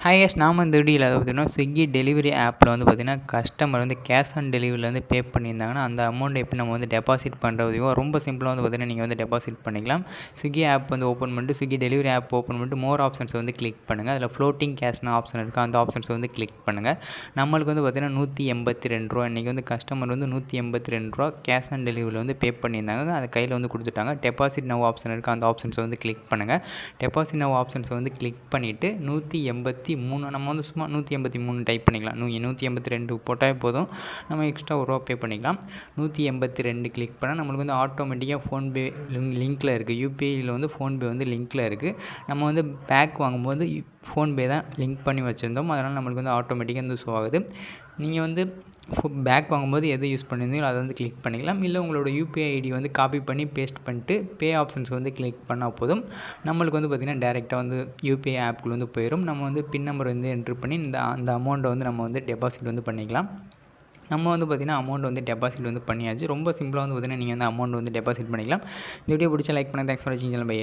Hi S நாம் இந்த வீடியோவில் பார்த்தீங்கன்னா ஸ்விக்கி டெலிவரி ஆப்பில் வந்து பார்த்திங்கன்னா கஸ்டமர் வந்து கேஷ் ஆன் டெலிவரியில் வந்து பே பண்ணியிருந்தாங்கன்னா அந்த அமௌண்ட் எப்படி நம்ம வந்து டெபாசிட் பண்ணுறதையும் ரொம்ப சிம்பிளாக வந்து பார்த்திங்கன்னா நீங்கள் வந்து டெபாசிட் பண்ணிக்கலாம். ஸ்விக்கி ஆப் வந்து ஓப்பன் பண்ணிட்டு ஸ்விக்கி டெலிவரி ஆப் ஓப்பன் பண்ணிட்டு மோர் ஆப்ஷன்ஸ் வந்து கிளிக் பண்ணுங்கள். அதில் ஃப்ளோட்டிங் கேஷ்னு ஆப்ஷன் இருக்குது, அந்த ஆப்ஷன்ஸ் வந்து கிளிக் பண்ணுங்கள். நம்மளுக்கு வந்து பார்த்திங்கன்னா ரூ. 182 இன்றைக்கி வந்து கஸ்டமர் வந்து ரூ. 182 கேஷ் ஆன் டெலிவரியில் வந்து பே பண்ணியிருந்தாங்க. அதை கையில் வந்து கொடுத்துட்டாங்க. டெபாசிட் நவ் ஆப்ஷன் இருக்குது, அந்த ஆப்ஷன்ஸை வந்து கிளிக் பண்ணுங்கள். டெபாசிட் நவ் ஆப்ஷன்ஸை வந்து கிளிக் பண்ணிவிட்டு 183 நம்ம வந்து சும்மா 183 டைப் பண்ணிக்கலாம். 182 போட்டால் போதும், நம்ம எக்ஸ்ட்ரா ரூபா பே பண்ணிக்கலாம். 182 கிளிக் பண்ணால் நம்மளுக்கு வந்து ஆட்டோமேட்டிக்காக ஃபோன்பே லிங்க்கில் இருக்குது. யூபிஐயில் வந்து ஃபோன்பே வந்து லிங்க்கில் இருக்குது. நம்ம வந்து பேக் வாங்கும்போது ஃபோன்பே தான் லிங்க் பண்ணி வச்சுருந்தோம், அதனால் நம்மளுக்கு வந்து ஆட்டோமேட்டிக்காக வந்து ஷோ ஆகுது. நீங்கள் வந்து பேக் வாங்கும்போது எது யூஸ் பண்ணியிருந்தீங்களோ அதை வந்து கிளிக் பண்ணிக்கலாம். இல்லை உங்களோட யூபிஐ ஐடி வந்து காப்பி பண்ணி பேஸ்ட் பண்ணிட்டு பே ஆப்ஷன்ஸ் வந்து கிளிக் பண்ணால் போதும், நம்மளுக்கு வந்து பார்த்திங்கன்னா டேரெக்டாக வந்து யூபிஐ ஆப்புக்குள்ள வந்து போயிடும். நம்ம வந்து பின் நம்பர் வந்து என்ட்ரு பண்ணி அந்த அமௌண்ட்டை வந்து நம்ம வந்து டெபாசிட் வந்து பண்ணிக்கலாம். நம்ம வந்து பார்த்திங்கன்னா அமௌண்ட் வந்து டெபாசிட் வந்து பண்ணியாச்சு. ரொம்ப சிம்பிளாக வந்து பார்த்திங்கன்னா நீங்கள் வந்து அமௌண்ட் வந்து டெபாசிட் பண்ணிக்கலாம். இந்த வீடியோ பிடிச்சா லைக் பண்ணுங்கள். தேங்க்ஸ் ஃபார் வாட்சிங். பை.